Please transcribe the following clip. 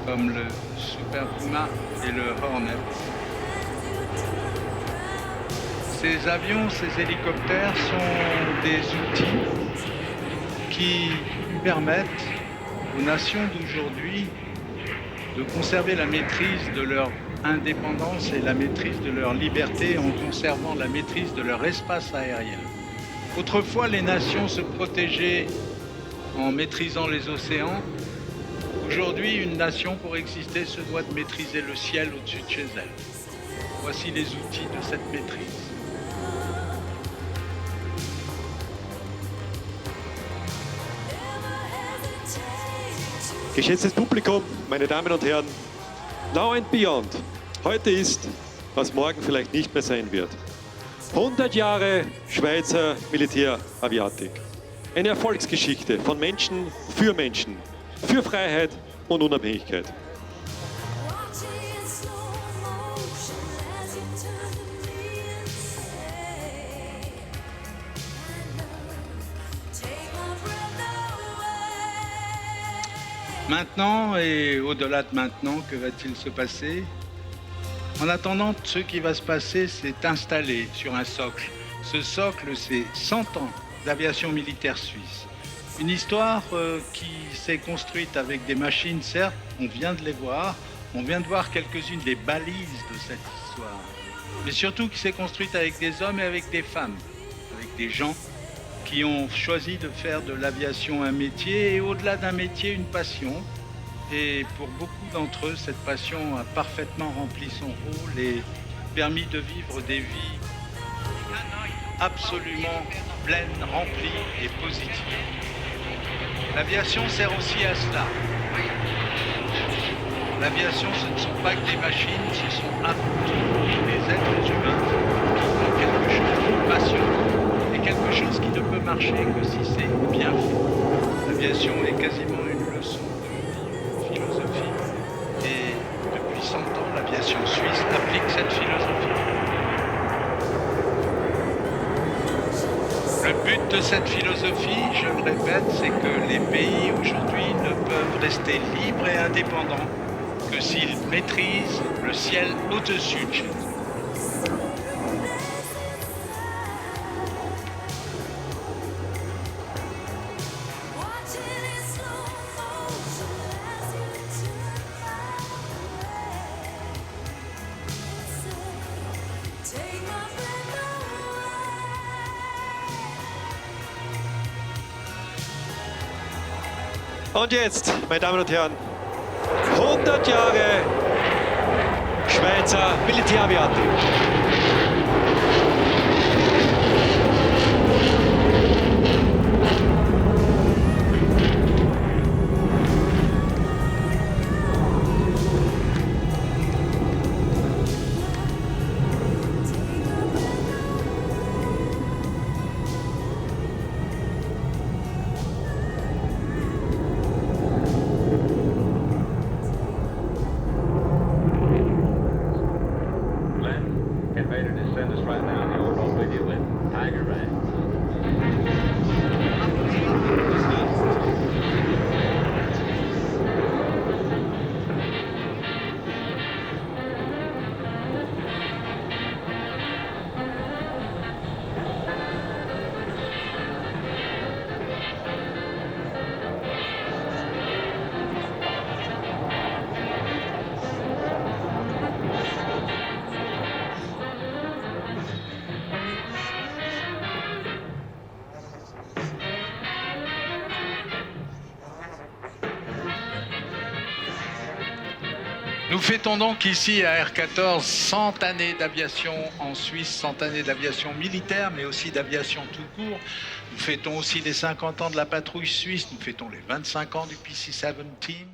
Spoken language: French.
comme le Super Puma et le Hornet. Ces avions, ces hélicoptères sont des outils qui permettent aux nations d'aujourd'hui de conserver la maîtrise de leur indépendance et la maîtrise de leur liberté en conservant la maîtrise de leur espace aérien. Autrefois, les nations se protégeaient en maîtrisant les océans. Aujourd'hui, une nation, pour exister, se doit de maîtriser le ciel au-dessus de chez elle. Voici les outils de cette maîtrise. Geschätztes Publikum, meine Damen und Herren, Now and Beyond. Heute ist, was morgen vielleicht nicht mehr sein wird. 100 Jahre Schweizer Militäraviatik. Eine Erfolgsgeschichte von Menschen, für Freiheit und Unabhängigkeit. Maintenant et au-delà de maintenant, que va-t-il se passer? En attendant, ce qui va se passer, c'est installé sur un socle. Ce socle, c'est 100 ans d'aviation militaire suisse. Une histoire qui s'est construite avec des machines, certes, on vient de les voir. On vient de voir quelques-unes des balises de cette histoire. Mais surtout qui s'est construite avec des hommes et avec des femmes, avec des gens qui ont choisi de faire de l'aviation un métier et au-delà d'un métier, une passion. Et pour beaucoup d'entre eux, cette passion a parfaitement rempli son rôle et permis de vivre des vies absolument pleines, remplies et positives. L'aviation sert aussi à cela. L'aviation, ce ne sont pas que des machines, ce sont avant tout des êtres humains qui ont quelque chose de passionnant et quelque chose qui ne peut marcher que si c'est bien fait. L'aviation est quasiment une leçon de philosophie et depuis 100 ans, l'aviation suisse applique cette philosophie. Le but de cette philosophie, je le répète, c'est que les pays aujourd'hui ne peuvent rester libres et indépendants que s'ils maîtrisent le ciel au-dessus de chez eux. Und jetzt, meine Damen und Herren, 100 Jahre Schweizer Militäraviatik. Get ready to send us right now. The orbital with you with Tiger Ray. Nous fêtons donc ici à R14 100 années d'aviation en Suisse, 100 années d'aviation militaire, mais aussi d'aviation tout court. Nous fêtons aussi les 50 ans de la patrouille suisse, nous fêtons les 25 ans du PC-7 Team.